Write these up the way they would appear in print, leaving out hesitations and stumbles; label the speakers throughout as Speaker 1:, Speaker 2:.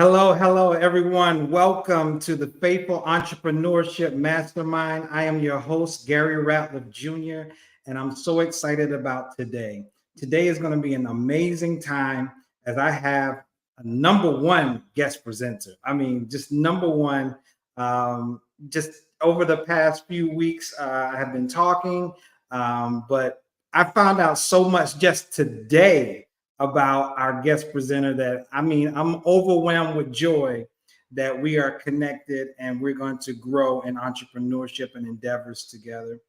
Speaker 1: Hello, everyone. Welcome to the Faithful Entrepreneurship Mastermind. I am your host, Gary Ratliff Jr., and I'm so excited about today. Today is going to be an amazing time as I have a number one guest presenter. I mean, just number one. Just over the past few weeks, I have been talking, but I found out so much just today about our guest presenter that I'm overwhelmed with joy that we are connected and we're going to grow in entrepreneurship and endeavors together.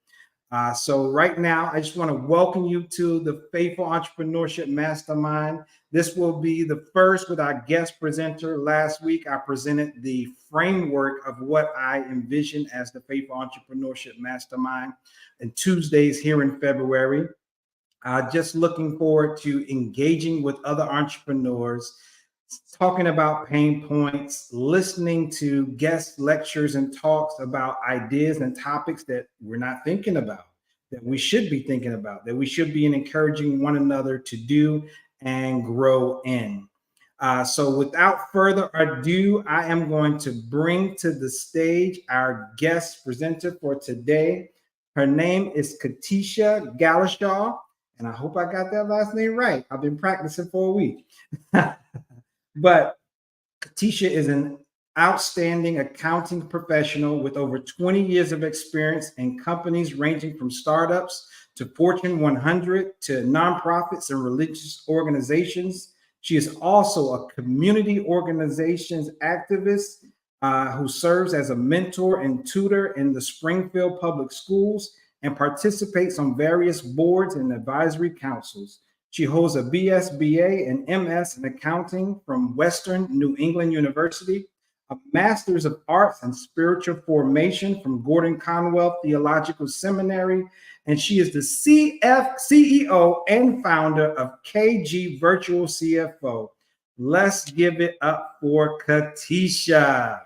Speaker 1: So right now, I just want to welcome you to the Faithful Entrepreneurship Mastermind. This will be the first with our guest presenter. Last week, I presented the framework of what I envision as the Faithful Entrepreneurship Mastermind and Tuesdays here in February. Just looking forward to engaging with other entrepreneurs, talking about pain points, listening to guest lectures and talks about ideas and topics that we're not thinking about, that we should be thinking about, that we should be encouraging one another to do and grow in. So without further ado, I am going to bring to the stage our guest presenter for today. Her name is Katisha Galashaw. And I hope I got that last name right. I've been practicing for a week. But Katisha is an outstanding accounting professional with over 20 years of experience in companies ranging from startups to Fortune 100 to nonprofits and religious organizations. She is also a community organizations activist who serves as a mentor and tutor in the Springfield Public Schools and participates on various boards and advisory councils. She holds a BSBA and MS in accounting from Western New England University, a Master's of Arts and Spiritual Formation from Gordon Conwell Theological Seminary, and she is the CEO and founder of KG Virtual CFO. Let's give it up for Katisha.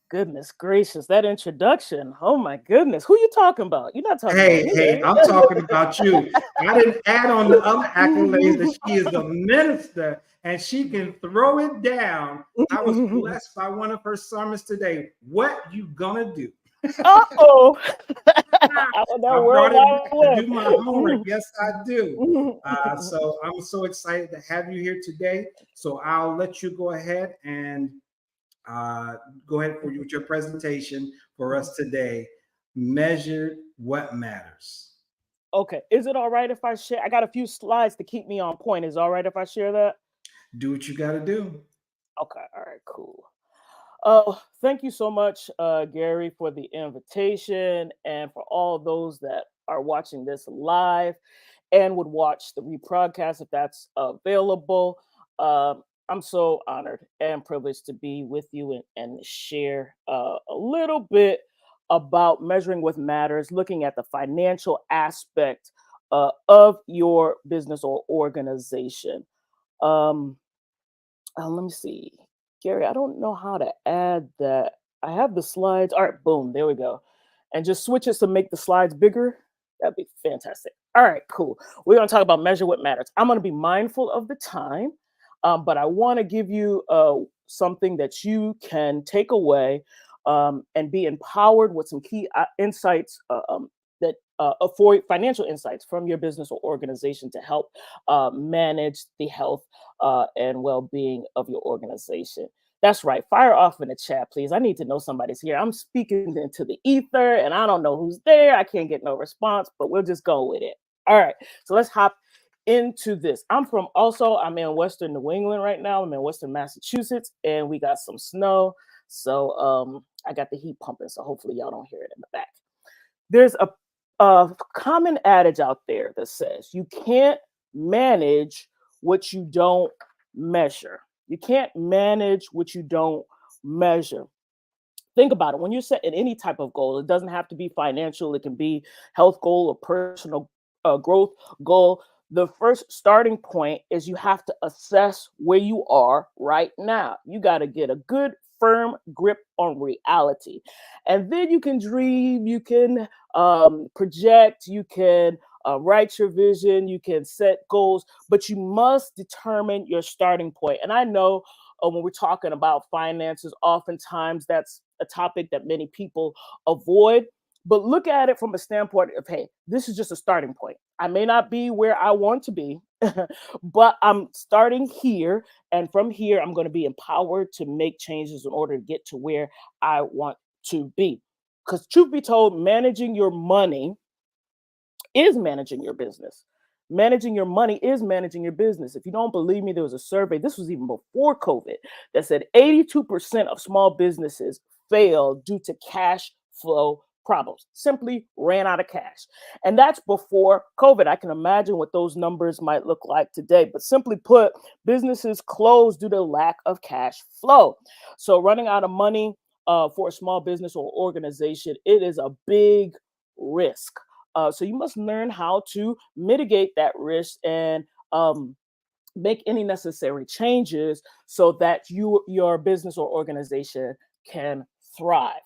Speaker 2: Goodness gracious, that introduction. Oh my goodness. Who you talking about? You're not talking about me.
Speaker 1: Hey, I'm talking about you. I didn't add on the other accolades that she is a minister and she can throw it down. I was blessed by one of her sermons today. What you gonna do?
Speaker 2: Uh-oh.
Speaker 1: I brought it to do my homework. Yes, I do. So I'm so excited to have you here today. So I'll let you go ahead and go ahead with your presentation for us today. Measure what matters.
Speaker 2: Okay. Is it all right if I share? I got a few slides to keep me on point. Is it all right if I share that?
Speaker 1: Do what you got to do.
Speaker 2: Okay. All right, cool. Thank you so much, Gary, for the invitation and for all those that are watching this live and would watch the rebroadcast if that's available. I'm so honored and privileged to be with you and share a little bit about measuring what matters, looking at the financial aspect of your business or organization. Let me see. Gary, I don't know how to add that. I have the slides. All right, boom, there we go. And just switch it to make the slides bigger. That'd be fantastic. All right, cool. We're going to talk about measure what matters. I'm going to be mindful of the time. But I want to give you something that you can take away and be empowered with some key insights that afford financial insights from your business or organization to help manage the health and well-being of your organization. That's right. Fire off in the chat, please. I need to know somebody's here. I'm speaking into the ether and I don't know who's there. I can't get no response, but we'll just go with it. All right. So let's hop into this. I'm in Western New England right now. I'm in Western Massachusetts and we got some snow. So I got the heat pumping. So hopefully y'all don't hear it in the back. There's a common adage out there that says you can't manage what you don't measure. You can't manage what you don't measure. Think about it. When you're setting any type of goal, it doesn't have to be financial. It can be health goal or personal growth goal. The first starting point is you have to assess where you are right now. You got to get a good, firm grip on reality. And then you can dream, you can project, you can write your vision, you can set goals, but you must determine your starting point. And I know when we're talking about finances. Oftentimes, that's a topic that many people avoid. But look at it from a standpoint of, hey, this is just a starting point. I may not be where I want to be, but I'm starting here. And from here, I'm going to be empowered to make changes in order to get to where I want to be. Because truth be told, managing your money is managing your business. Managing your money is managing your business. If you don't believe me, there was a survey, this was even before COVID, that said 82% of small businesses failed due to cash flow problems, simply ran out of cash. And that's before COVID. I can imagine what those numbers might look like today. But simply put, businesses closed due to lack of cash flow. So running out of money for a small business or organization, it is a big risk. So you must learn how to mitigate that risk and make any necessary changes so that your business or organization can thrive.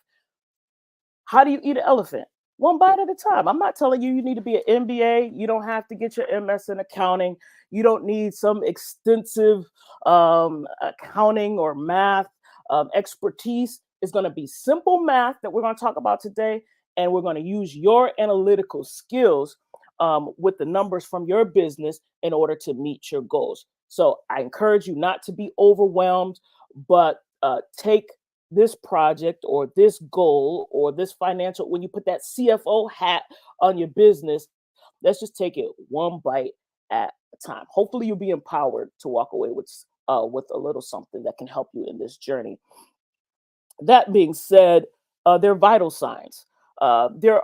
Speaker 2: How do you eat an elephant? One bite at a time. I'm not telling you need to be an MBA. You don't have to get your MS in accounting. You don't need some extensive accounting or math expertise. It's going to be simple math that we're going to talk about today, and we're going to use your analytical skills with the numbers from your business in order to meet your goals. So I encourage you not to be overwhelmed, but take this project or this goal or this financial, when you put that CFO hat on your business, let's just take it one bite at a time. Hopefully you'll be empowered to walk away with a little something that can help you in this journey. That being said, there are vital signs. There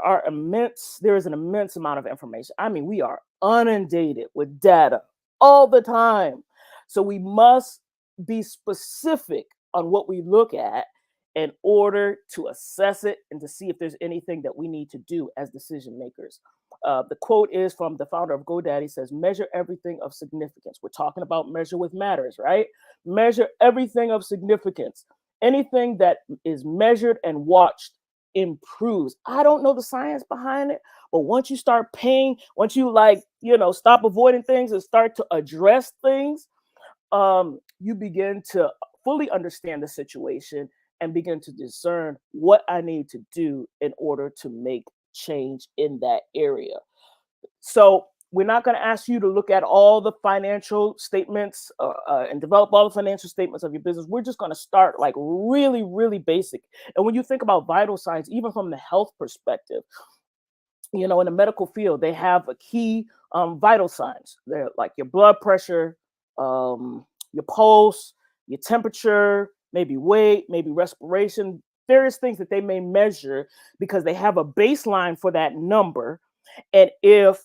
Speaker 2: is an immense amount of information. I mean, we are inundated with data all the time. So we must be specific on what we look at in order to assess it and to see if there's anything that we need to do as decision makers. The quote is from the founder of GoDaddy, says, measure everything of significance. We're talking about measure with matters, right? Measure everything of significance. Anything that is measured and watched improves. I don't know the science behind it, but once you start paying, once you stop avoiding things and start to address things, you begin to fully understand the situation and begin to discern what I need to do in order to make change in that area. So we're not going to ask you to look at all the financial statements and develop all the financial statements of your business. We're just going to start like really, really basic. And when you think about vital signs, even from the health perspective, in the medical field, they have a key vital signs. They're like your blood pressure, your pulse, your temperature, maybe weight, maybe respiration, various things that they may measure because they have a baseline for that number. And if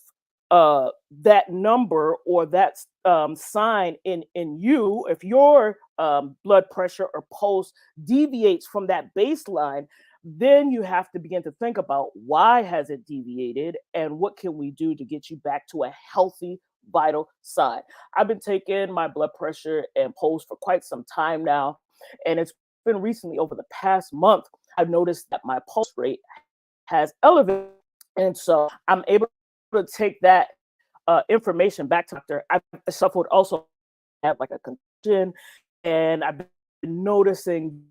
Speaker 2: that number or that sign in you, if your blood pressure or pulse deviates from that baseline, then you have to begin to think about why has it deviated and what can we do to get you back to a healthy vital sign. I've been taking my blood pressure and pulse for quite some time now, and it's been recently over the past month I've noticed that my pulse rate has elevated, and so I'm able to take that information back to doctor. I suffered also have like a concussion, and I've been noticing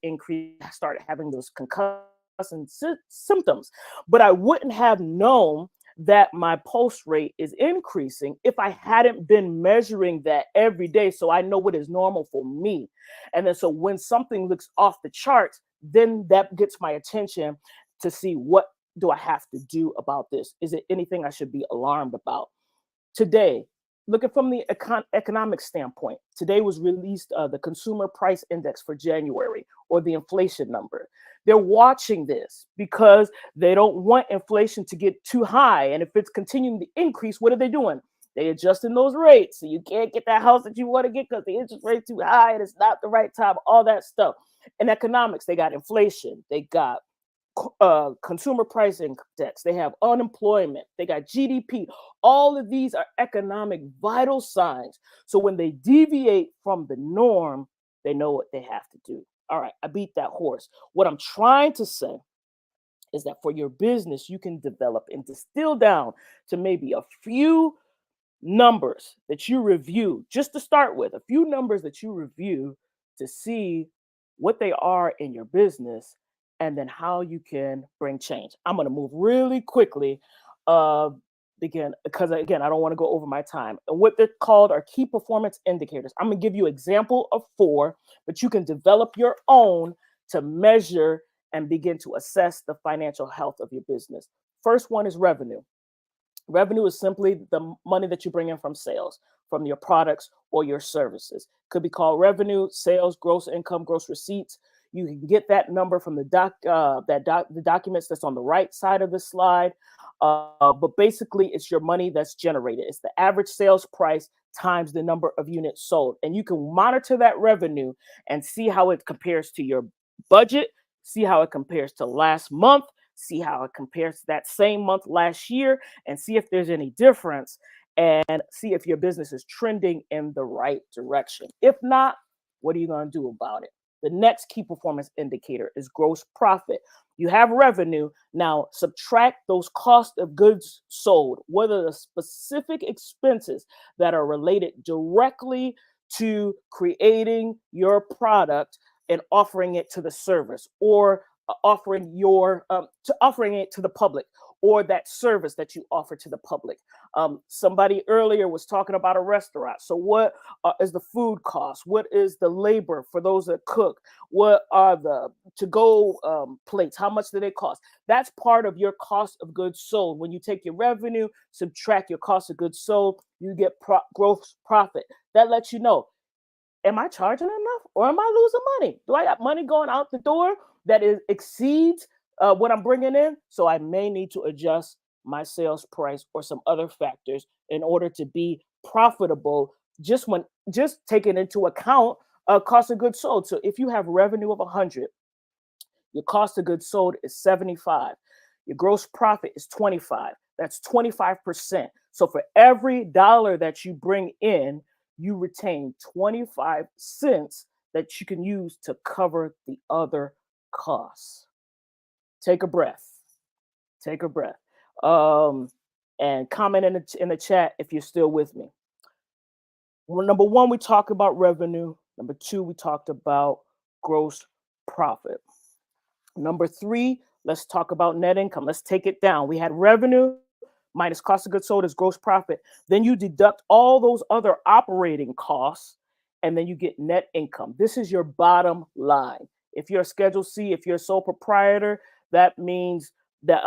Speaker 2: increase. I started having those concussion symptoms, but I wouldn't have known that my pulse rate is increasing if I hadn't been measuring that every day. So I know what is normal for me. And then so when something looks off the charts, then that gets my attention to see what do I have to do about this? Is it anything I should be alarmed about? Today, looking from the economic standpoint, today was released the Consumer Price Index for January, or the inflation number. They're watching this because they don't want inflation to get too high. And if it's continuing to increase, what are they doing? They adjusting those rates. So you can't get that house that you want to get because the interest rate's too high and it's not the right time, all that stuff. In economics, they got inflation, they got consumer price index, they have unemployment, they got GDP. All of these are economic vital signs. So when they deviate from the norm, they know what they have to do. All right, I beat that horse. What I'm trying to say is that for your business, you can develop and distill down to maybe a few numbers that you review, just to start with, a few numbers that you review to see what they are in your business and then how you can bring change. I'm going to move really quickly uh, again, because again, I don't want to go over my time. And what they're called are key performance indicators. I'm going to give you an example of 4, but you can develop your own to measure and begin to assess the financial health of your business. First one is revenue. Revenue is simply the money that you bring in from sales, from your products or your services. Could be called revenue, sales, gross income, gross receipts. You can get that number from the the documents that's on the right side of the slide. But basically, it's your money that's generated. It's the average sales price times the number of units sold, and you can monitor that revenue and see how it compares to your budget, see how it compares to last month, see how it compares to that same month last year, and see if there's any difference and see if your business is trending in the right direction. If not, what are you going to do about it? The next key performance indicator is gross profit. You have revenue. Now subtract those cost of goods sold. What are the specific expenses that are related directly to creating your product and offering it to the service, or offering it to the public, or that service that you offer to the public. Somebody earlier was talking about a restaurant. So what is the food cost? What is the labor for those that cook? What are the to-go plates? How much do they cost? That's part of your cost of goods sold. When you take your revenue, subtract your cost of goods sold, you get gross profit. That lets you know, am I charging enough or am I losing money? Do I got money going out the door that exceeds what I'm bringing in? So I may need to adjust my sales price or some other factors in order to be profitable, just taking into account cost of goods sold. So if you have revenue of 100, your cost of goods sold is 75. Your gross profit is 25. That's 25%. So for every dollar that you bring in, you retain 25 cents that you can use to cover the other costs. Take a breath. Take a breath. And comment in the chat if you're still with me. Well, number 1, we talked about revenue. Number 2, we talked about gross profit. Number 3, let's talk about net income. Let's take it down. We had revenue minus cost of goods sold is gross profit. Then you deduct all those other operating costs, and then you get net income. This is your bottom line. If you're a Schedule C, if you're a sole proprietor, that means that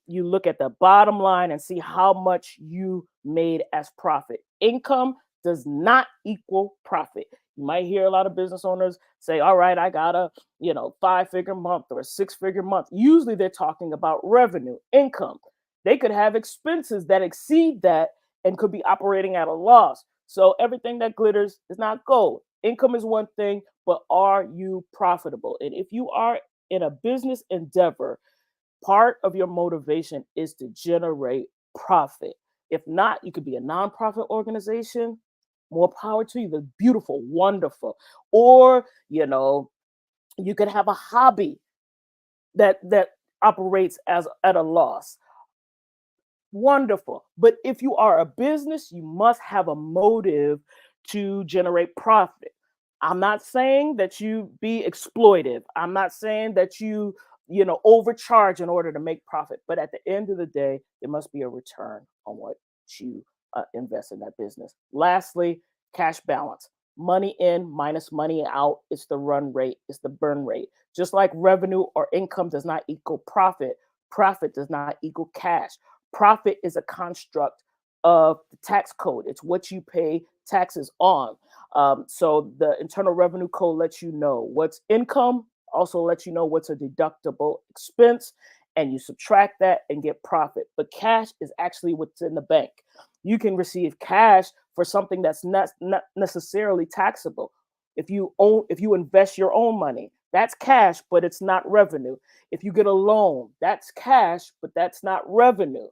Speaker 2: you look at the bottom line and see how much you made as profit. Income does not equal profit. You might hear a lot of business owners say, all right, I got a 5-figure month or a 6-figure month. Usually they're talking about revenue, income. They could have expenses that exceed that and could be operating at a loss. So everything that glitters is not gold. Income is one thing, but are you profitable? And if you are in a business endeavor, part of your motivation is to generate profit. If not, you could be a nonprofit organization. More power to you. That's beautiful, wonderful. Or, you could have a hobby that operates at a loss. Wonderful. But if you are a business, you must have a motive to generate profit. I'm not saying that you be exploitive. I'm not saying that you overcharge in order to make profit. But at the end of the day, there must be a return on what you invest in that business. Lastly, cash balance. Money in minus money out. It's the run rate. It's the burn rate. Just like revenue or income does not equal profit, profit does not equal cash. Profit is a construct of the tax code. It's what you pay taxes on. So the Internal Revenue Code lets you know what's income, also lets you know what's a deductible expense, and you subtract that and get profit. But cash is actually what's in the bank. You can receive cash for something that's not necessarily taxable. If you invest your own money, that's cash, but it's not revenue. If you get a loan, that's cash, but that's not revenue.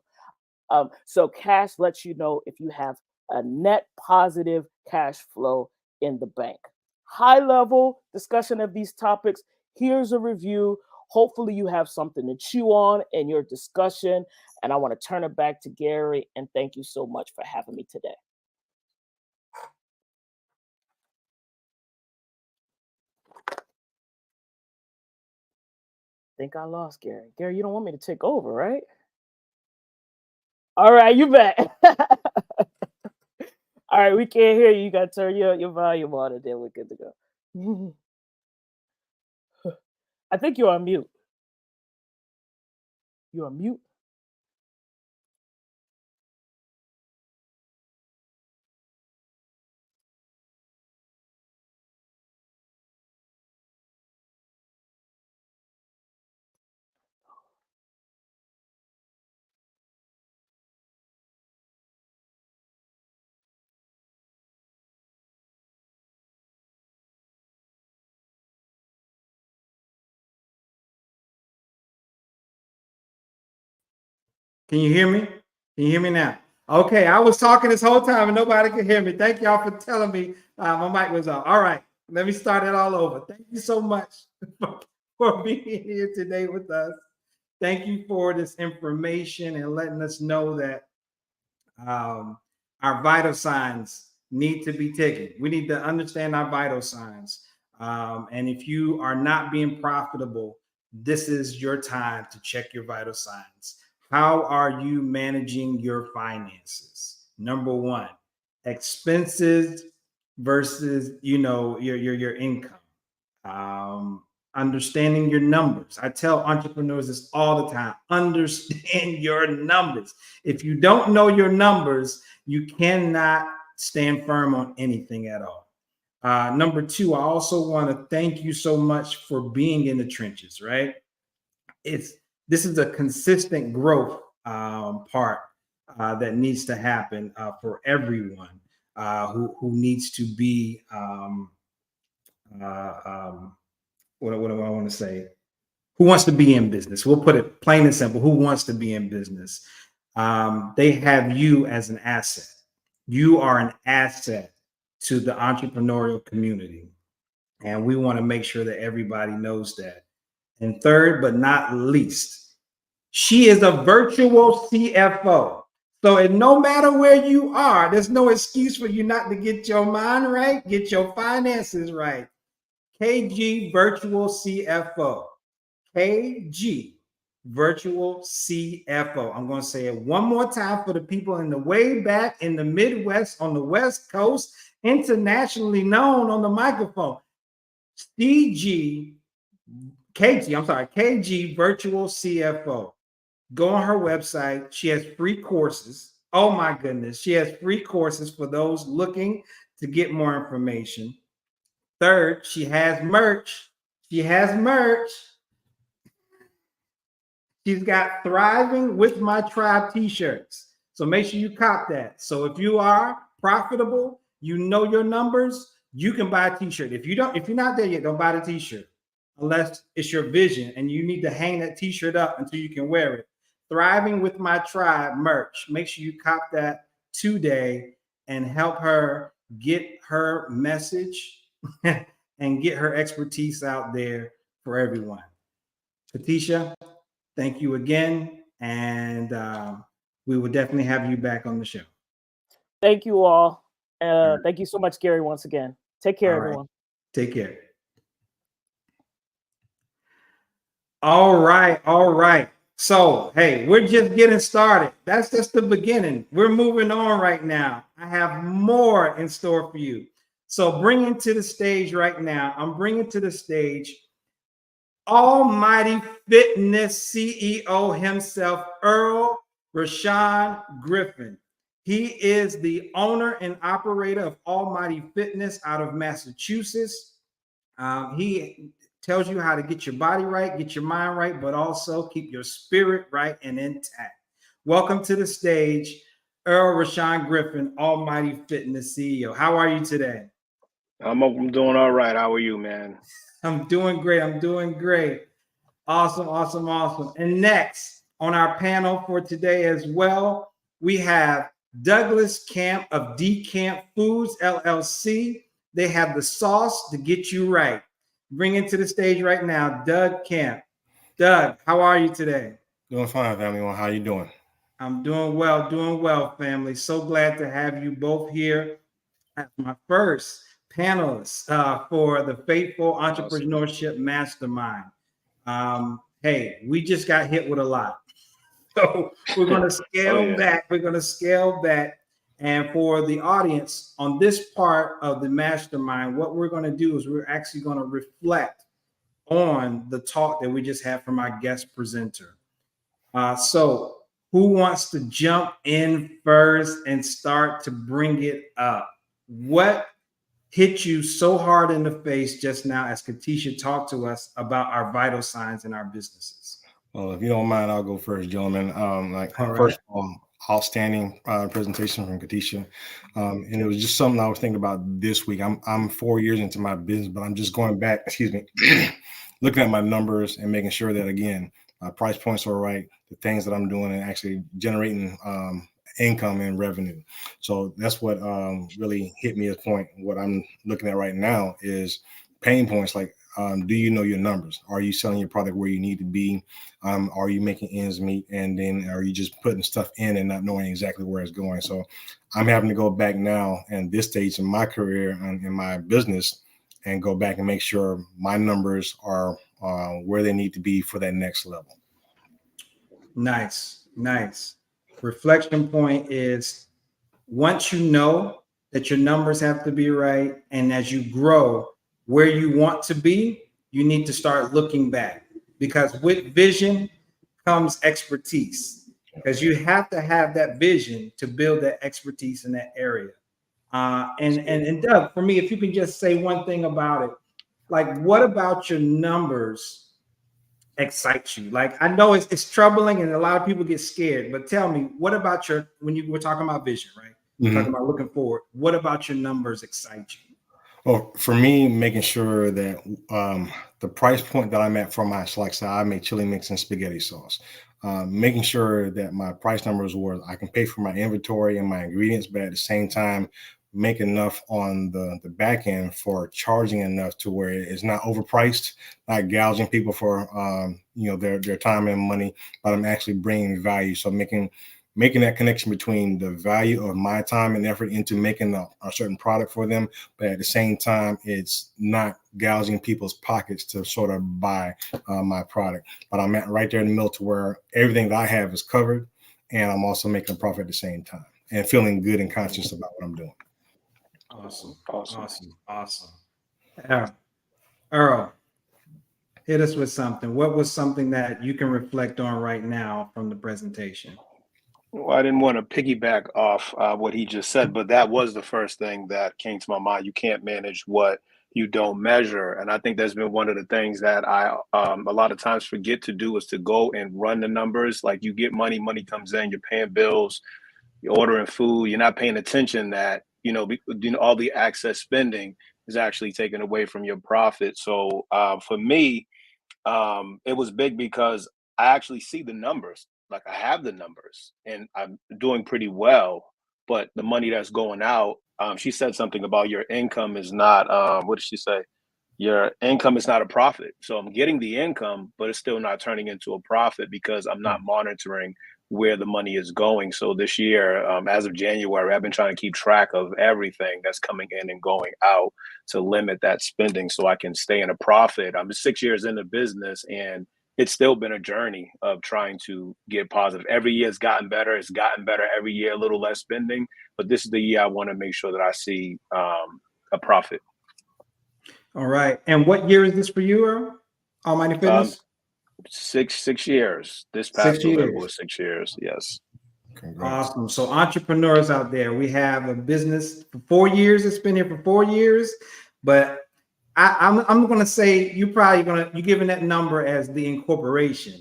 Speaker 2: So cash lets you know if you have a net positive cash flow in the bank. High level discussion of these topics. Here's a review. Hopefully you have something to chew on in your discussion. And I want to turn it back to Gary and thank you so much for having me today. think I lost Gary. Gary, you don't want me to take over, right? All right, you bet. All right, we can't hear you. You got to turn your volume on, and then we're good to go. I think you're on mute. You're on mute.
Speaker 1: Can you hear me? Can you hear me now? Okay, I was talking this whole time and nobody could hear me. Thank y'all for telling me my mic was off. All right, let me start it all over. Thank you so much for being here today with us. Thank you for this information and letting us know that our vital signs need to be taken. We need to understand our vital signs. And if you are not being profitable, this is your time to check your vital signs. How are you managing your finances? Number one, expenses versus your income. Understanding your numbers. I tell entrepreneurs this all the time. Understand your numbers. If you don't know your numbers, you cannot stand firm on anything at all. Number two, I also want to thank you so much for being in the trenches, right? This is a consistent growth part that needs to happen for everyone who needs to be what do I want to say? Who wants to be in business? We'll put it plain and simple. Who wants to be in business? They have you as an asset. You are an asset to the entrepreneurial community. And we want to make sure that everybody knows that. And third, but not least, she is a virtual CFO. So no matter where you are, there's no excuse for you not to get your mind right, get your finances right. KG Virtual CFO. KG Virtual CFO. I'm going to say it one more time for the people in the way back in the Midwest, on the West Coast, internationally known on the microphone. KG Virtual CFO. Go on her website. She has free courses. Oh my goodness. She has free courses for those looking to get more information. Third, she has merch. She's got Thriving with My Tribe t-shirts. So make sure you cop that. So if you are profitable, you know your numbers, you can buy a t-shirt. If you're not there yet, don't buy the t-shirt unless it's your vision and you need to hang that t-shirt up until you can wear it. Thriving with My Tribe merch. Make sure you cop that today and help her get her message and get her expertise out there for everyone. Katisha, thank you again. And we will definitely have you back on the show.
Speaker 2: Thank you all. Thank you so much, Gary, once again. Take care, everyone.
Speaker 1: Take care. All right. So, hey, we're just getting started. That's just the beginning. We're moving on right now. I have more in store for you. So bringing to the stage right now, I'm bringing to the stage Almighty Fitness CEO himself, Earl Rashawn Griffin. He is the owner and operator of Almighty Fitness out of Massachusetts. He tells you how to get your body right, get your mind right, but also keep your spirit right and intact. Welcome to the stage, Earl Rashawn Griffin, Almighty Fitness CEO. How are you today?
Speaker 3: I'm doing all right. How are you, man?
Speaker 1: I'm doing great. Awesome. And next on our panel for today as well, we have Douglas Camp of D Camp Foods LLC. They have the sauce to get you right. Bring it to the stage right now, Doug Camp. Doug, how are you today?
Speaker 4: Doing fine, family. How are you doing?
Speaker 1: I'm doing well, family. So glad to have you both here as my first panelists for the Faithful Entrepreneurship Mastermind. hey, we just got hit with a lot. So we're going to scale back. We're going to scale back. And for the audience on this part of the mastermind, what we're going to do is we're actually going to reflect on the talk that we just had from our guest presenter. So who wants to jump in first and start to bring it up? What hit you so hard in the face just now as Katisha talked to us about our vital signs in our businesses?
Speaker 4: Well, if you don't mind, I'll go first, gentlemen. First of all, outstanding presentation from Katisha. And it was just something I was thinking about this week. I'm 4 years into my business, but I'm just going back, looking at my numbers and making sure that, again, my price points are right, the things that I'm doing and actually generating income and revenue. So that's what really hit me as a point. What I'm looking at right now is pain points like, do you know your numbers? Are you selling your product where you need to be? Are you making ends meet? And then are you just putting stuff in and not knowing exactly where it's going? So I'm having to go back now and this stage in my career and in my business and go back and make sure my numbers are where they need to be for that next level.
Speaker 1: Nice. Reflection point is once you know that your numbers have to be right, and as you grow where you want to be, you need to start looking back, because with vision comes expertise, because you have to have that vision to build that expertise in that area. And Doug, for me, if you can just say one thing about it, like what about your numbers excites you? Like I know it's troubling and a lot of people get scared, but tell me, what about when you were talking about vision, right? Mm-hmm. Talking about looking forward, what about your numbers excite you?
Speaker 4: Well, for me, making sure that the price point that I'm at for my, like say, I make chili mix and spaghetti sauce, making sure that my price numbers were, I can pay for my inventory and my ingredients, but at the same time, make enough on the back end for charging enough to where it's not overpriced, not gouging people for their time and money, but I'm actually bringing value. So making that connection between the value of my time and effort into making a certain product for them, but at the same time, it's not gouging people's pockets to sort of buy my product. But I'm at right there in the middle to where everything that I have is covered, and I'm also making a profit at the same time and feeling good and conscious about what I'm doing.
Speaker 1: Awesome. Earl, hit us with something. What was something that you can reflect on right now from the presentation?
Speaker 3: Well, I didn't want to piggyback off what he just said, but that was the first thing that came to my mind. You can't manage what you don't measure. And I think that's been one of the things that I a lot of times forget to do, is to go and run the numbers. Like you get money comes in, you're paying bills, you're ordering food, you're not paying attention that, all the excess spending is actually taken away from your profit. So for me, it was big because I actually see the numbers. Like I have the numbers and I'm doing pretty well, but the money that's going out, she said something about your income is not, what did she say? Your income is not a profit. So I'm getting the income, but it's still not turning into a profit because I'm not monitoring where the money is going. So this year, as of January, I've been trying to keep track of everything that's coming in and going out to limit that spending so I can stay in a profit. I'm 6 years in the business and it's still been a journey of trying to get positive. Every year it's gotten better. It's gotten better every year, a little less spending. But this is the year I want to make sure that I see a profit.
Speaker 1: All right. And what year is this for you, Earl? Almighty Fitness?
Speaker 3: 6 years. This past November was 6 years. Yes.
Speaker 1: Congrats. Awesome. So entrepreneurs out there, we have a business for 4 years. It's been here for 4 years, but I'm going to say you're giving that number as the incorporation,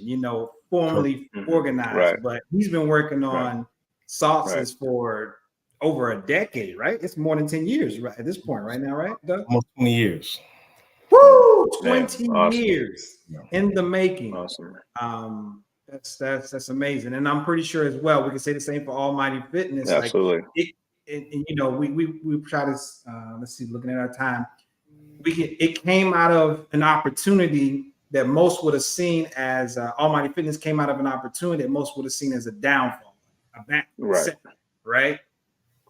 Speaker 1: formally organized, right. But he's been working on sauces for over a decade, right? It's more than 10 years right at this point right now, right, Doug?
Speaker 4: Almost 20 years.
Speaker 1: Woo! 20 years in the making.
Speaker 3: Awesome.
Speaker 1: That's amazing. And I'm pretty sure as well, we can say the same for Almighty Fitness.
Speaker 3: Absolutely.
Speaker 1: We try to, let's see, looking at our time, it came out of an opportunity that most would have seen as Almighty Fitness came out of an opportunity that most would have seen as a downfall, a back setback, right?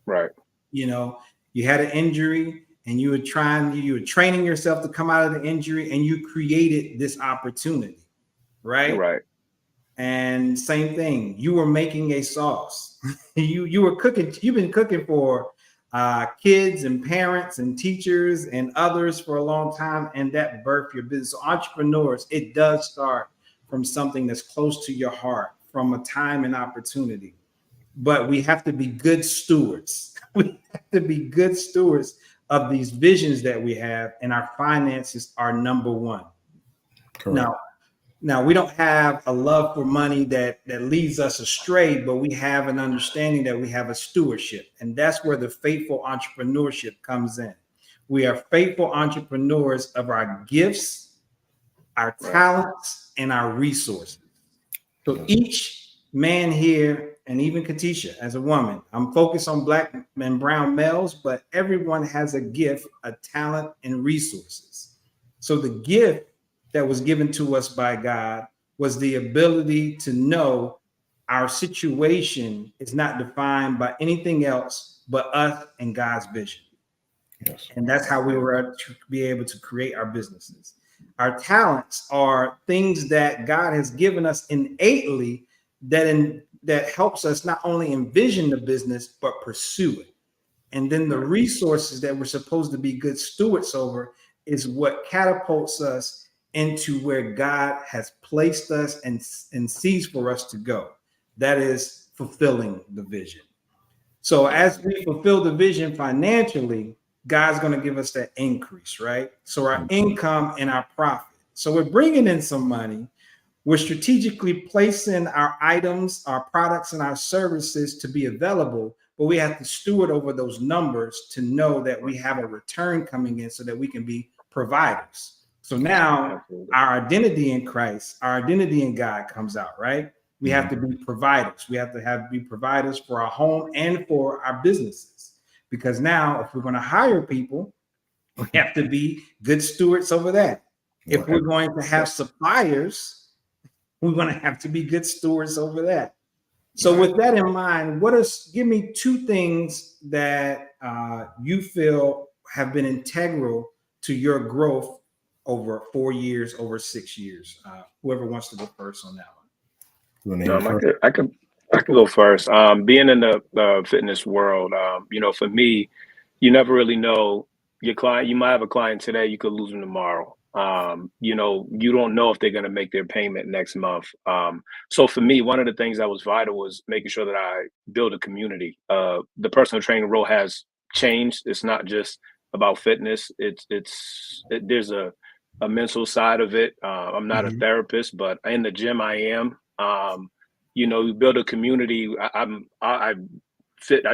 Speaker 3: Right.
Speaker 1: You had an injury and you were training yourself to come out of the injury and you created this opportunity. right?
Speaker 3: Right.
Speaker 1: And same thing, you were making a sauce. you were cooking. You've been cooking for kids and parents and teachers and others for a long time, and that birthed your business. So entrepreneurs, it does start from something that's close to your heart, from a time and opportunity. But we have to be good stewards. We have to be good stewards of these visions that we have, and our finances are number one.
Speaker 4: Correct.
Speaker 1: Now we don't have a love for money that leads us astray, but we have an understanding that we have a stewardship, and that's where the faithful entrepreneurship comes in. We are faithful entrepreneurs of our gifts, our talents, and our resources. So each man here, and even Katisha as a woman, I'm focused on Black and brown males, but everyone has a gift, a talent, and resources. So the gift that was given to us by God was the ability to know our situation is not defined by anything else but us and God's vision.
Speaker 4: Yes.
Speaker 1: And that's how we were to be able to create our businesses. Our talents are things that God has given us innately that helps us not only envision the business, but pursue it. And then the resources that we're supposed to be good stewards over is what catapults us into where God has placed us and sees for us to go. That is fulfilling the vision. So as we fulfill the vision financially, God's going to give us that increase, right? So our income and our profit. So we're bringing in some money. We're strategically placing our items, our products, and our services to be available, but we have to steward over those numbers to know that we have a return coming in so that we can be providers. So now our identity in Christ, our identity in God comes out, right? We have to be providers. We have to be providers for our home and for our businesses. Because now if we're going to hire people, we have to be good stewards over that. If we're going to have suppliers, we're going to have to be good stewards over that. So with that in mind, give me two things that you feel have been integral to your growth over 4 years, over 6 years. Whoever wants to go first on that one.
Speaker 3: I could go first. Being in the fitness world, for me, you never really know your client. You might have a client today, you could lose them tomorrow. You don't know if they're going to make their payment next month. So for me, one of the things that was vital was making sure that I build a community. The personal training role has changed. It's not just about fitness. There's a mental side of it. I'm not a therapist, but in the gym I am. We build a community. I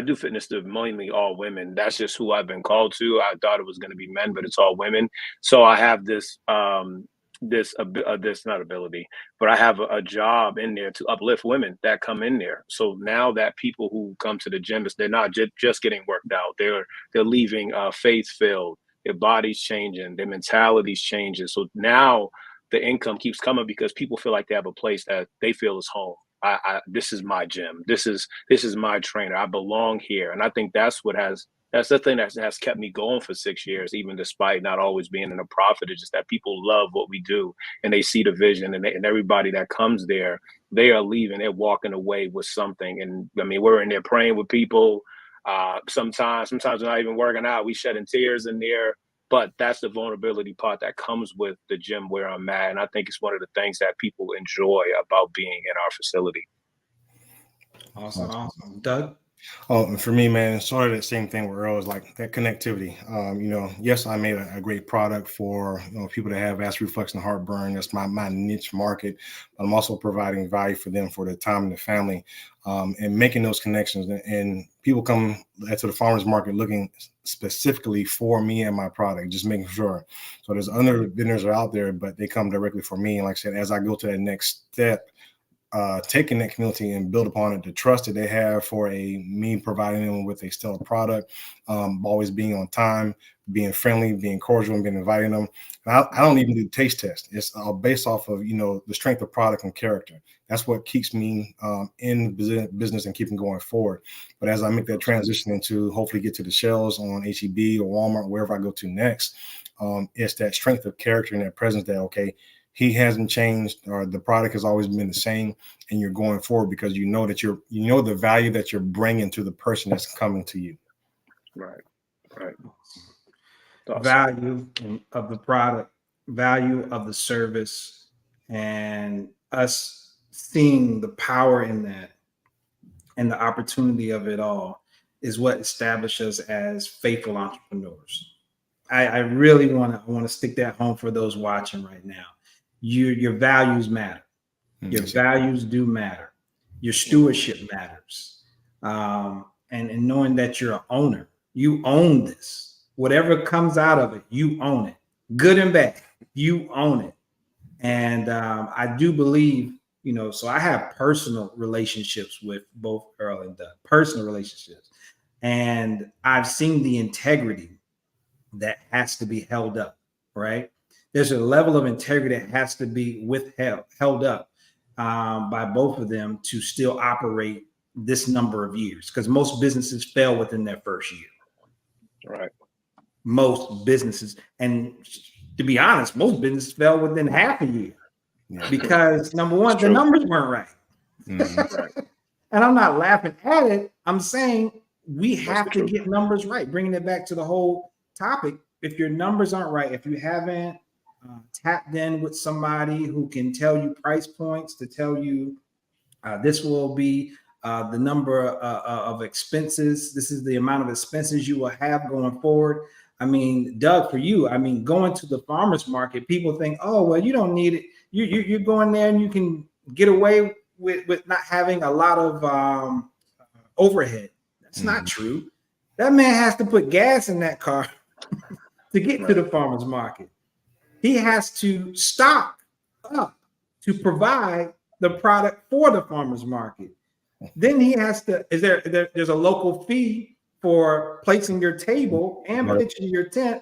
Speaker 3: do fitness to mainly all women. That's just who I've been called to. I thought it was going to be men, but it's all women. So I have this not ability, but I have a job in there to uplift women that come in there. So now that people who come to the gym, they're not just getting worked out. They're leaving faith-filled. Their body's changing. Their mentality's changing. So now the income keeps coming because people feel like they have a place that they feel is home. This is my gym. This is my trainer. I belong here. And I think that's the thing that has kept me going for 6 years, even despite not always being in a profit. It's just that people love what we do and they see the vision, and everybody that comes there, they are leaving, they're walking away with something. And I mean, we're in there praying with people. Sometimes we're not even working out. We shedding tears in there. But that's the vulnerability part that comes with the gym where I'm at. And I think it's one of the things that people enjoy about being in our facility.
Speaker 1: Awesome. Doug?
Speaker 4: Oh, and for me, man, sort of the same thing with Earl, is like that connectivity. Yes, I made a great product for people that have acid reflux and heartburn. That's my niche market. But I'm also providing value for them for their time and the family, and making those connections. And people come to the farmers market looking specifically for me and my product, just making sure. So there's other vendors are out there, but they come directly for me. And like I said, as I go to that next step, taking that community and build upon it, the trust that they have for me providing them with a stellar product, always being on time, being friendly, being cordial, and being inviting them. And I don't even do taste tests. It's based off of the strength of product and character. That's what keeps me in business and keeping going forward. But as I make that transition into hopefully get to the shelves on HEB or Walmart, wherever I go to next, it's that strength of character and that presence that, okay, he hasn't changed, or the product has always been the same, and you're going forward because you know that you know the value that you're bringing to the person that's coming to you.
Speaker 3: Right. Awesome.
Speaker 1: Value of the product, value of the service, and us seeing the power in that and the opportunity of it all is what establishes us as faithful entrepreneurs. I really want to stick that home for those watching right now. Your values matter. Your values do matter. Your stewardship matters. And knowing that you're an owner, you own this. Whatever comes out of it, you own it. Good and bad, you own it. And I do believe, so I have personal relationships with both Earl and Doug, personal relationships. And I've seen the integrity that has to be held up, right? There's a level of integrity that has to be held up by both of them to still operate this number of years, because most businesses fail within their first year.
Speaker 3: Right.
Speaker 1: Most businesses, and to be honest, most businesses fail within half a year because number one, the numbers weren't right.
Speaker 3: Right.
Speaker 1: And I'm not laughing at it. I'm saying we have to get numbers right. Bringing it back to the whole topic. If your numbers aren't right, if you haven't tapped in with somebody who can tell you price points, to tell you this will be the number of expenses, this is the amount of expenses you will have going forward. I mean, Doug, for you, I mean, going to the farmer's market, people think, oh, well, you don't need it. You're going there and you can get away with not having a lot of overhead. That's not true. That man has to put gas in that car to get to the farmer's market. He has to stock up to provide the product for the farmer's market. Then he has to, there's a local fee for placing your table and pitching your tent,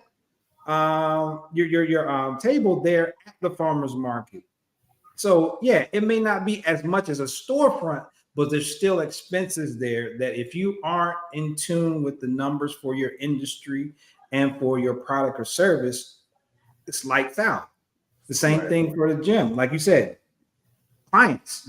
Speaker 1: your table there at the farmer's market. So yeah, it may not be as much as a storefront, but there's still expenses there that if you aren't in tune with the numbers for your industry and for your product or service, it's lights out. The same thing for the gym. Like you said, clients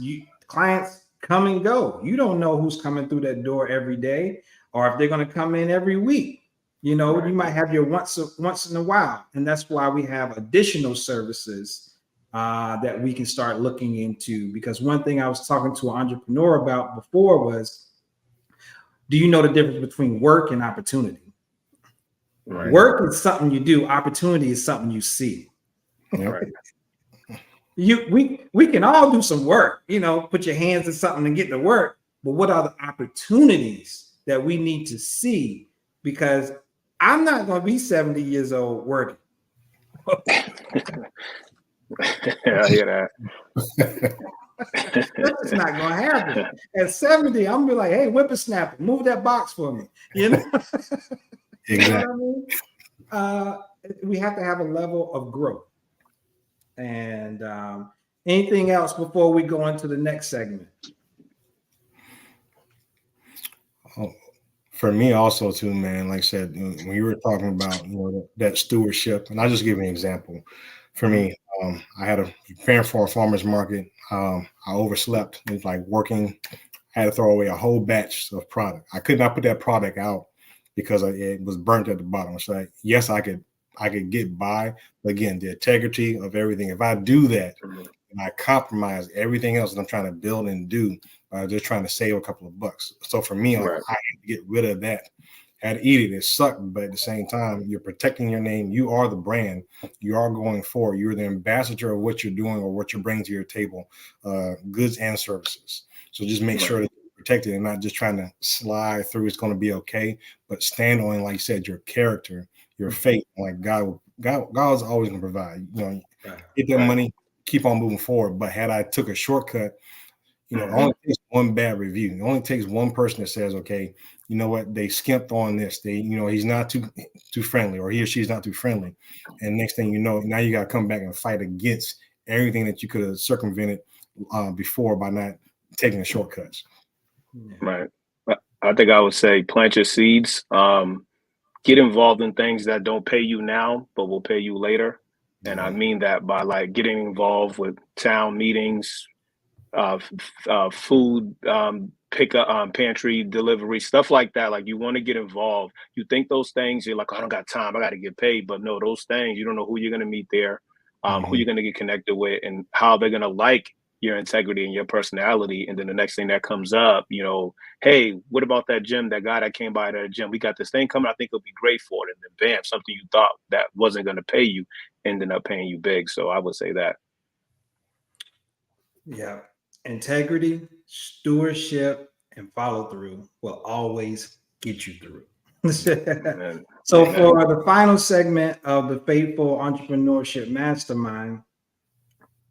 Speaker 1: come and go. You don't know who's coming through that door every day, or if they're going to come in every week. You might have your once in a while. And that's why we have additional services that we can start looking into. Because one thing I was talking to an entrepreneur about before was, do you know the difference between work and opportunity? Right. Work is something you do. Opportunity is something you see.
Speaker 3: Right.
Speaker 1: We can all do some work, put your hands in something and get to work. But what are the opportunities that we need to see? Because I'm not going to be 70 years old working.
Speaker 3: Yeah, I hear that.
Speaker 1: That's not going to happen. At 70, I'm going to be like, hey, whippersnapper, move that box for me.
Speaker 4: Exactly.
Speaker 1: You know what I mean? We have to have a level of growth. And anything else before we go into the next segment?
Speaker 4: For me also too, man, like I said, when you were talking about, that stewardship, and I'll just give you an example. For me, I had a preparing for a farmer's market. I overslept. It was like working. I had to throw away a whole batch of product. I could not put that product out because it was burnt at the bottom. So yes, I could get by, but again, the integrity of everything. If I do that and I compromise everything else that I'm trying to build and do, just trying to save a couple of bucks. So for me, I had to get rid of that. I had to eat it. It sucked, but at the same time, you're protecting your name. You are the brand. You are going forward. You're the ambassador of what you're doing or what you're bringing to your table, goods and services. So just make sure that you're protected and not just trying to slide through. It's going to be okay, but stand on, like you said, your character, your faith. Like God's always going to provide. Get that money, keep on moving forward. But had I took a shortcut, it only takes one bad review. It only takes one person that says, okay, you know what, they skimped on this. He's not too friendly, or he or she's not too friendly. And next thing you know, now you got to come back and fight against everything that you could have circumvented before by not taking the shortcuts.
Speaker 3: Right. I think I would say plant your seeds. Get involved in things that don't pay you now, but will pay you later. And I mean that by like getting involved with town meetings, food pickup, pantry delivery, stuff like that. Like you want to get involved. You think those things, you're like, oh, I don't got time, I got to get paid. But no, those things, you don't know who you're going to meet there, who you're going to get connected with, and how they're going to like your integrity and your personality. And then the next thing that comes up, hey, what about that gym? That guy that came by the gym, we got this thing coming. I think it'll be great for it. And then bam, something you thought that wasn't going to pay you ended up paying you big. So I would say that.
Speaker 1: Yeah. Integrity, stewardship, and follow through will always get you through. So for the final segment of the Faithful Entrepreneurship Mastermind,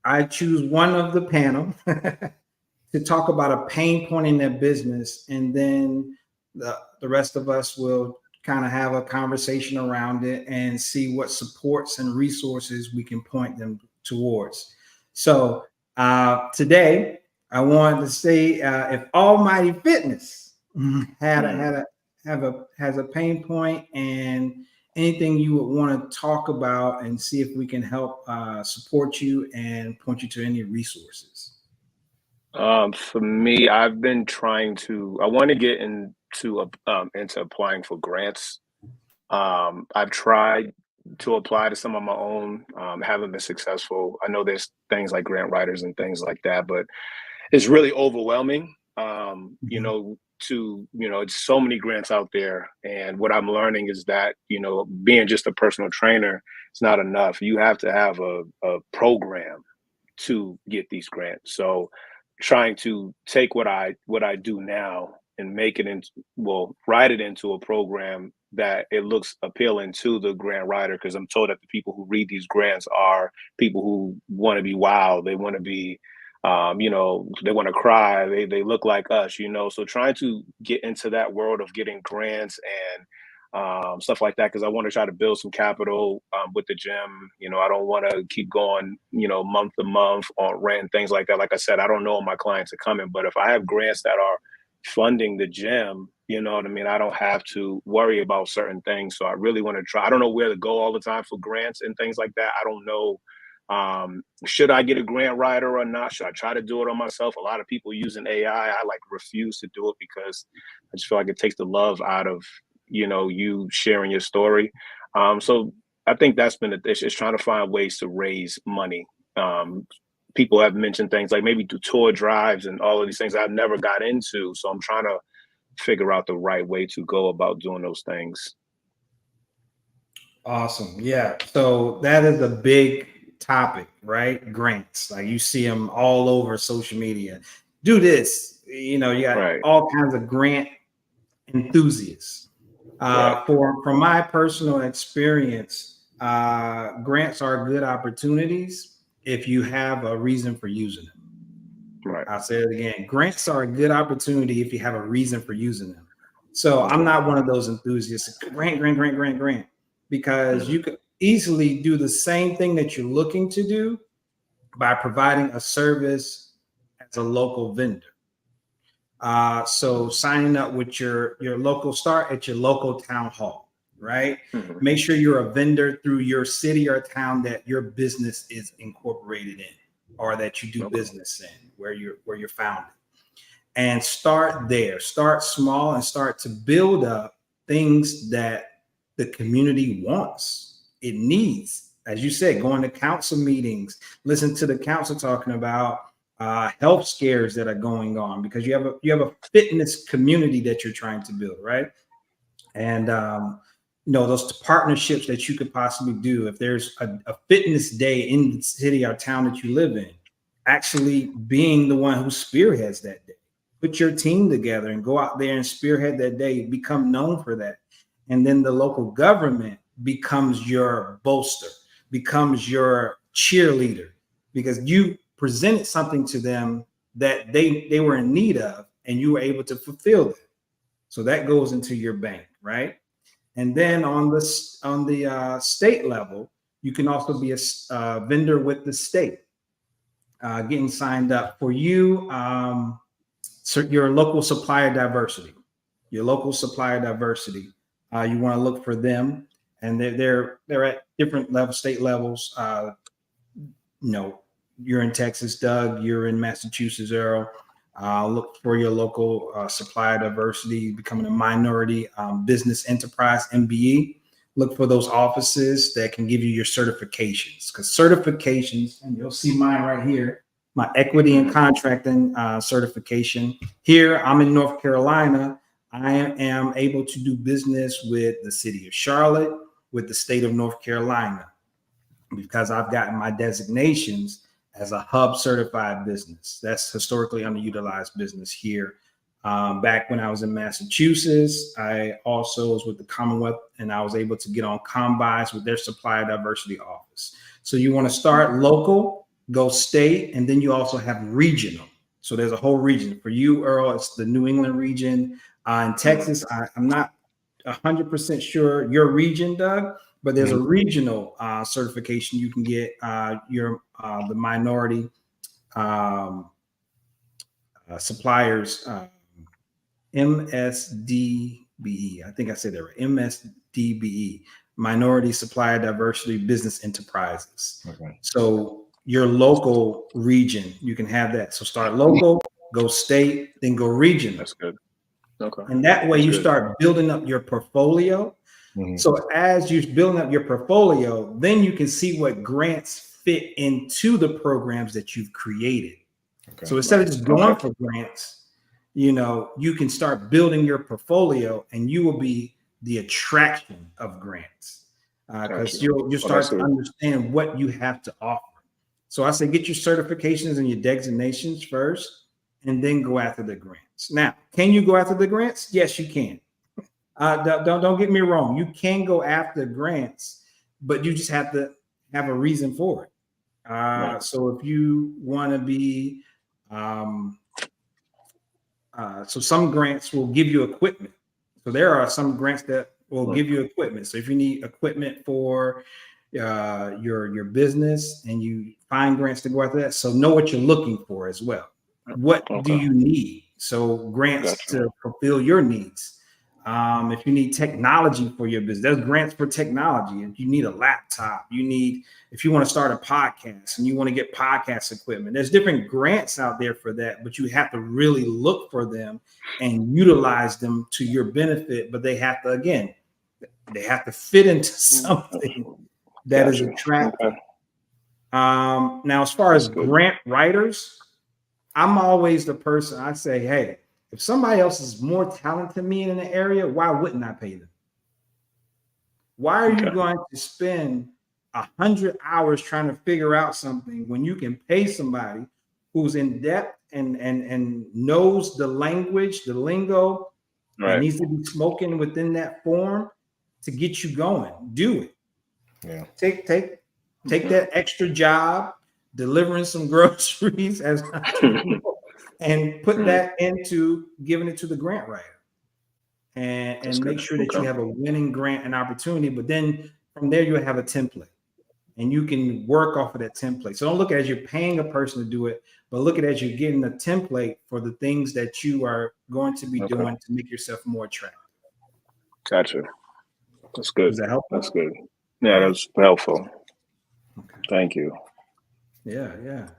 Speaker 1: I choose one of the panel to talk about a pain point in their business, and then the rest of us will kind of have a conversation around it and see what supports and resources we can point them towards. So today, I wanted to say if Almighty Fitness has a pain point and anything you would want to talk about, and see if we can help support you and point you to any resources.
Speaker 3: For me, I've been I want to get into applying for grants. I've tried to apply to some of my own, haven't been successful. I know there's things like grant writers and things like that, but it's really overwhelming. It's so many grants out there. And what I'm learning is that, being just a personal trainer, it's not enough. You have to have a program to get these grants. So trying to take what I do now and write it into a program that it looks appealing to the grant writer, because I'm told that the people who read these grants are people who want to be wild. They want to be, they want to cry. They look like us, So trying to get into that world of getting grants and stuff like that, because I want to try to build some capital with the gym. I don't want to keep going, month to month on rent and things like that. Like I said, I don't know when my clients are coming, but if I have grants that are funding the gym, you know what I mean, I don't have to worry about certain things. So I really want to try. I don't know where to go all the time for grants and things like that. I don't know. Should I get a grant writer or not? Should I try to do it on myself? A lot of people using AI. I refuse to do it because I just feel like it takes the love out of, you sharing your story. So I think that's been it's trying to find ways to raise money. People have mentioned things like maybe do tour drives and all of these things I've never got into. So I'm trying to figure out the right way to go about doing those things.
Speaker 1: Awesome. Yeah. So that is a big topic, right? Grants. Like you see them all over social media. Do this. You got all kinds of grant enthusiasts. From my personal experience, grants are good opportunities if you have a reason for using them.
Speaker 3: Right.
Speaker 1: I'll say it again. Grants are a good opportunity if you have a reason for using them. So I'm not one of those enthusiasts. Grant, because you could easily do the same thing that you're looking to do by providing a service as a local vendor. So signing up with your local, start at your local town hall, right?
Speaker 3: Mm-hmm.
Speaker 1: Make sure you're a vendor through your city or town that your business is incorporated in, or that you do business in, where you're founded. And start there. Start small and start to build up things that the community wants. It needs, as you said, going to council meetings, listen to the council talking about health scares that are going on, because you have a fitness community that you're trying to build, right? And those partnerships that you could possibly do. If there's a fitness day in the city or town that you live in, actually being the one who spearheads that day. Put your team together and go out there and spearhead that day, become known for that. And then the local government becomes your bolster, becomes your cheerleader, because you presented something to them that they were in need of, and you were able to fulfill it. So that goes into your bank, right? And then on the state level, you can also be a vendor with the state, getting signed up for you. So your local supplier diversity, you want to look for them. and they're at different levels, state levels. You're in Texas, Doug. You're in Massachusetts, Earl. Look for your local supplier diversity, becoming a minority business enterprise, MBE. Look for those offices that can give you your certifications, because certifications, and you'll see mine right here, my equity and contracting certification. Here, I'm in North Carolina. I am able to do business with the city of Charlotte, with the state of North Carolina, because I've gotten my designations as a hub certified business. That's historically underutilized business here. Back when I was in Massachusetts, I also was with the Commonwealth, and I was able to get on combines with their supplier diversity office. So you want to start local, go state, and then you also have regional. So there's a whole region. For you, Earl, it's the New England region. In Texas, I'm not 100% sure your region, Doug, but there's a regional certification you can get. The minority suppliers, MSDBE. I think I said that right. MSDBE, Minority Supplier Diversity Business Enterprises. Okay. So your local region, you can have that. So start local, go state, then go regional.
Speaker 3: That's good. Okay.
Speaker 1: And that way you start building up your portfolio. Mm-hmm. So as you're building up your portfolio, then you can see what grants fit into the programs that you've created. Okay. So instead of just going for grants, you can start building your portfolio, and you will be the attraction of grants, because you'll start to understand what you have to offer. So I say get your certifications and your designations first, and then go after the grants. Now, can you go after the grants? Yes, you can. Don't get me wrong. You can go after grants, but you just have to have a reason for it. Right. So if you want to be, so some grants will give you equipment. So there are some grants that will give you equipment. So if you need equipment for your business, and you find grants to go after that, so know what you're looking for as well. What do you need? So grants to fulfill your needs. If you need technology for your business, there's grants for technology. If you need a laptop, if you want to start a podcast and you want to get podcast equipment, there's different grants out there for that, but you have to really look for them and utilize them to your benefit. But they have to fit into something that is attractive. Now, as far as grant writers, I'm always the person I say, hey, if somebody else is more talented than me in an area, why wouldn't I pay them? Why are you going to spend 100 hours trying to figure out something when you can pay somebody who's in depth and knows the language, the lingo, that needs to be spoken within that form to get you going? Do it. Yeah. Take that extra job delivering some groceries as and put that into giving it to the grant writer, and make sure that you have a winning grant and opportunity. But then from there, you have a template, and you can work off of that template. So don't look at it as you're paying a person to do it, but look at it as you're getting a template for the things that you are going to be doing to make yourself more attractive.
Speaker 3: Gotcha. That's good.
Speaker 1: Does that help?
Speaker 3: That's good. Yeah, that's helpful. Okay. Thank you.
Speaker 1: Yeah.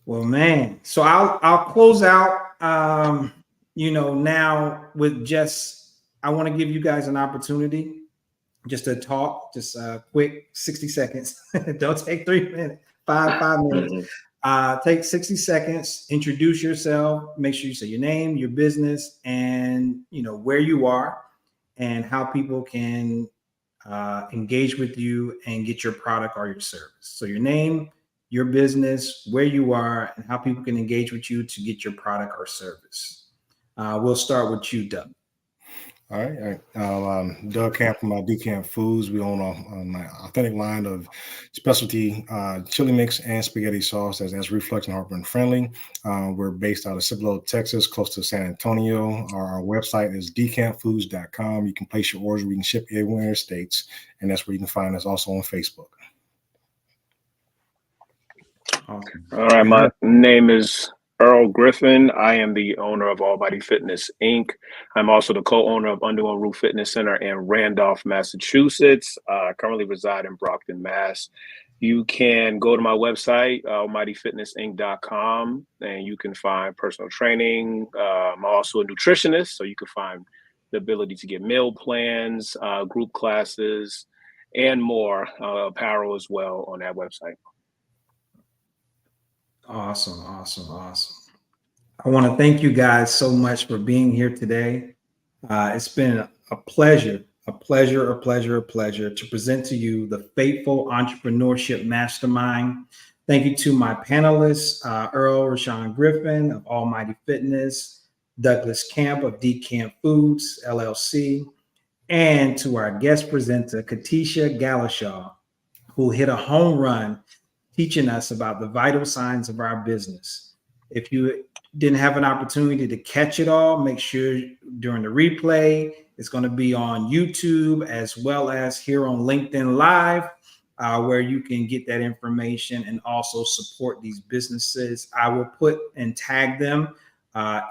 Speaker 1: Well, man, so I'll close out, now with I want to give you guys an opportunity just to talk, just a quick 60 seconds. Don't take 3 minutes, five minutes. Take 60 seconds, introduce yourself, make sure you say your name, your business, and, where you are and how people can engage with you and get your product or your service. So your name, your business, where you are, and how people can engage with you to get your product or service. We'll start with you, Doug.
Speaker 4: All right. Doug Camp from D Camp Foods. We own an authentic line of specialty chili mix and spaghetti sauce that's reflux and heartburn friendly. We're based out of Cibolo, Texas, close to San Antonio. Our website is dcampfoods.com. You can place your orders. We can ship anywhere in the States, and that's where you can find us, also on Facebook.
Speaker 3: Awesome. All right. My name is Earl Griffin. I am the owner of Almighty Fitness, Inc. I'm also the co-owner of Under One Roof Fitness Center in Randolph, Massachusetts. I currently reside in Brockton, Mass. You can go to my website, almightyfitnessinc.com, and you can find personal training. I'm also a nutritionist, so you can find the ability to get meal plans, group classes, and more, apparel as well on that website.
Speaker 1: Awesome, awesome, awesome. I want to thank you guys so much for being here today. It's been a pleasure to present to you the Faithful Entrepreneurship Mastermind. Thank you to my panelists, Earl Rashawn Griffin of Almighty Fitness, Douglas Camp of D Camp Foods LLC, and to our guest presenter, Katisha Galashaw, who hit a home run teaching us about the vital signs of our business. If you didn't have an opportunity to catch it all, make sure during the replay, it's going to be on YouTube as well as here on LinkedIn Live, where you can get that information and also support these businesses. I will put and tag them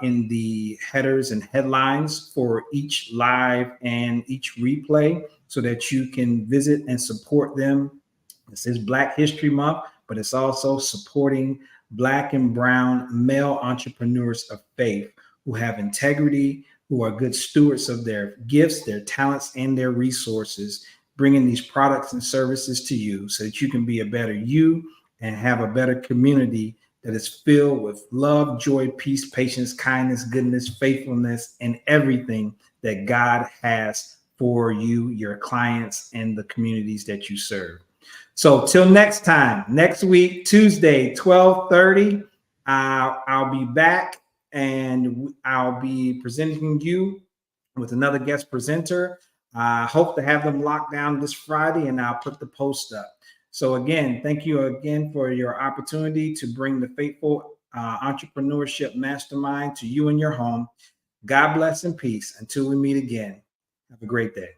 Speaker 1: in the headers and headlines for each live and each replay so that you can visit and support them. This is Black History Month, but it's also supporting Black and brown male entrepreneurs of faith who have integrity, who are good stewards of their gifts, their talents, and their resources, bringing these products and services to you so that you can be a better you and have a better community that is filled with love, joy, peace, patience, kindness, goodness, faithfulness, and everything that God has for you, your clients, and the communities that you serve. So till next time, next week, Tuesday, 12:30, I'll be back and I'll be presenting you with another guest presenter. I hope to have them locked down this Friday, and I'll put the post up. So again, thank you again for your opportunity to bring the Faithful Entrepreneurship Mastermind to you and your home. God bless and peace. Until we meet again, have a great day.